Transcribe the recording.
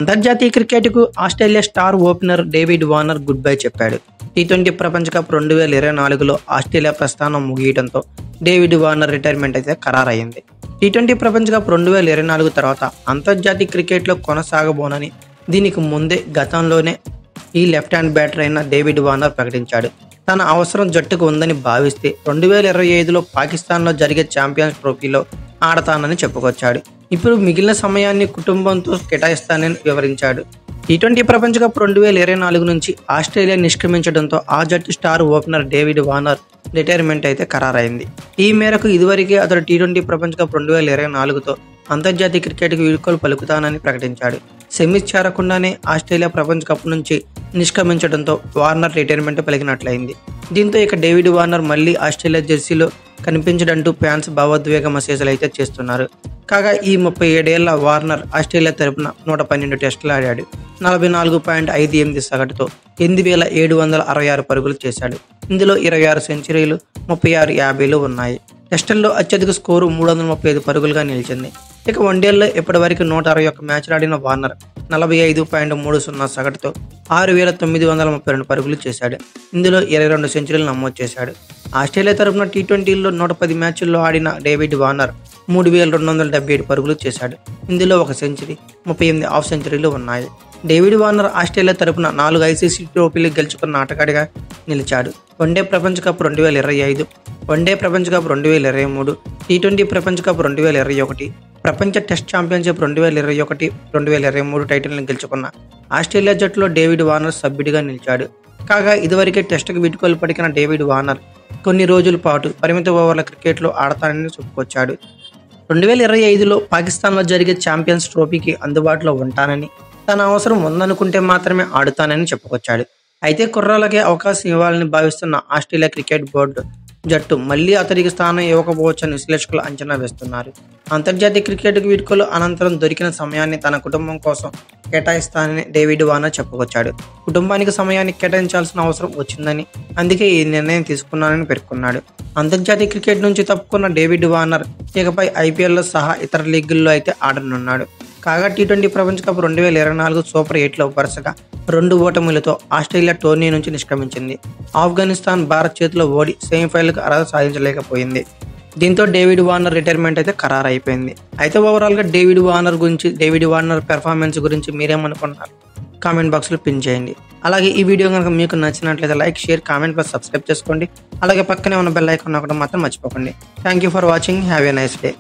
అంతర్జాతీయ క్రికెట్కు Australia star opener David Warner good bye చెప్పాడు. టీ20 ప్రపంచ కప్ 2024లో ఆస్ట్రేలియా ప్రస్థానం ముగియడంతో డేవిడ్ వార్నర్ రిటైర్మెంట్ అయితే ఖరారయ్యింది. టీ20 ప్రపంచ కప్ 2024 తర్వాత అంతర్జాతీయ క్రికెట్లో కొనసాగబోనని దీనికి ముందే గతంలోనే ఈ లెఫ్ట్ హ్యాండ్ బ్యాటర్ అయిన డేవిడ్ వార్నర్ ప్రకటించాడు. తన అవసరం జట్టుకు ఉందని భావిస్తే 2025లో పాకిస్తాన్లో జరిగే ఛాంపియన్స్ ట్రోఫీలో ఆడతానని చెప్పుకొచ్చాడు. ఇప్పుడు మిగిలిన సమయాన్ని కుటుంబంతో కేటాయిస్తానని వివరించాడు. టీ20 ప్రపంచ కప్ 2024 నుంచి ఆస్ట్రేలియా నిష్క్రమించడంతో ఆ జట్టు star opener David Warner retirement అయితే ఖరారైంది. ఈ మేరకు ఇదివరకే అతడు టీ20 ప్రపంచ కప్ 2024తో అంతర్జాతీయ క్రికెట్కి వీడ్కోలు పలుకుతానని ప్రకటించాడు. సెమీస్ చేరకుండానే ఆస్ట్రేలియా ప్రపంచ కప్ నుంచి నిష్క్రమించడంతో వార్నర్ రిటైర్మెంట్ పలికినట్లయింది. దీంతో ఇక డేవిడ్ వార్నర్ మళ్ళీ ఆస్ట్రేలియా జెర్సీలో కనిపించడంటూ ఫ్యాన్స్ భావోద్వేగ మెసేజ్లు అయితే చేస్తున్నారు. కాగా ఈ 37 ఏళ్ల వార్నర్ ఆస్ట్రేలియా తరపున 112 టెస్టులు ఆడాడు. 44.58 సగటుతో 8766 పరుగులు చేశాడు. ఇందులో 26 సెంచరీలు, 36 50లు ఉన్నాయి. టెస్టుల్లో అత్యధిక స్కోరు 335 పరుగులుగా నిలిచింది. ఇక వన్డేల్లో ఇప్పటివరకు 161 మ్యాచ్లు ఆడిన వార్నర్ 45.30 సగటుతో 6932 పరుగులు చేశాడు. ఇందులో 22 సెంచరీలు నమోదు చేశాడు. ఆస్ట్రేలియా తరపున టీ20లో 110 మ్యాచ్ల్లో ఆడిన డేవిడ్ వార్నర్ 3277 పరుగులు చేశాడు. ఇందులో 1 సెంచరీ, 38 హాఫ్ సెంచరీలు ఉన్నాయి. డేవిడ్ వార్నర్ ఆస్ట్రేలియా తరపున 4 ఐసీసీ ట్రోఫీలు గెలుచుకున్న ఆటగాడిగా నిలిచాడు. వన్డే ప్రపంచ కప్ 2025, వన్డే ప్రపంచ కప్ 2023, టీ20 ప్రపంచ కప్ 2021, ప్రపంచ టెస్ట్ ఛాంపియన్షిప్ 2021, 2023 టైటిల్ని గెలుచుకున్న ఆస్ట్రేలియా జట్టులో డేవిడ్ వార్నర్ సభ్యుడిగా నిలిచాడు. కాగా ఇదివరకే టెస్టుకు వీడ్కోలు పలికిన డేవిడ్ వార్నర్ కొన్ని రోజుల పాటు పరిమిత ఓవర్ల క్రికెట్లో ఆడతానని చెప్పుకొచ్చాడు. 2025లో పాకిస్తాన్లో జరిగే ఛాంపియన్స్ ట్రోఫీకి అందుబాటులో ఉంటానని, తన అవసరం ఉందనుకుంటే మాత్రమే ఆడుతానని చెప్పుకొచ్చాడు. అయితే కుర్రాలకే అవకాశం ఇవ్వాలని భావిస్తున్న ఆస్ట్రేలియా క్రికెట్ బోర్డు జట్టు మళ్లీ అతడికి స్థానం ఇవ్వకపోవచ్చని విశ్లేషకులు అంచనా వేస్తున్నారు. అంతర్జాతీయ క్రికెట్కు వీడ్కోలు అనంతరం దొరికిన సమయాన్ని తన కుటుంబం కోసం కేటాయిస్తానని డేవిడ్ వార్నర్ చెప్పుకొచ్చాడు. కుటుంబానికి సమయాన్ని కేటాయించాల్సిన అవసరం వచ్చిందని, అందుకే ఈ నిర్ణయం తీసుకున్నానని పేర్కొన్నాడు. అంతర్జాతీయ క్రికెట్ నుంచి తప్పుకున్న డేవిడ్ వార్నర్ ఇకపై ఐపీఎల్లో సహా ఇతర లీగుల్లో అయితే ఆడనున్నాడు. కాగా టీ20 ప్రపంచ కప్ 2024 సూపర్ 8లో వరుసగా 2 ఓటములతో ఆస్ట్రేలియా టోర్నీ నుంచి నిష్క్రమించింది. ఆఫ్ఘనిస్తాన్ భారత్ చేతిలో ఓడి సెమీఫైనల్కు అర్హత సాధించలేకపోయింది. దీంతో డేవిడ్ వార్నర్ రిటైర్మెంట్ అయితే ఖరారు అయిపోయింది. అయితే ఓవరాల్గా డేవిడ్ వార్నర్ పెర్ఫార్మెన్స్ గురించి మీరేమనుకుంటున్నారు? కామెంట్ బాక్స్లో పిన్ చేయండి. అలాగే ఈ వీడియో కనుక మీకు నచ్చినట్లయితే like, share, comment plus subscribe చేసుకోండి. అలాగే పక్కనే ఉన్న బెల్ ఐకాన్ నొక్కడం మాత్రం మర్చిపోకండి. Thank you for watching. Have a nice day.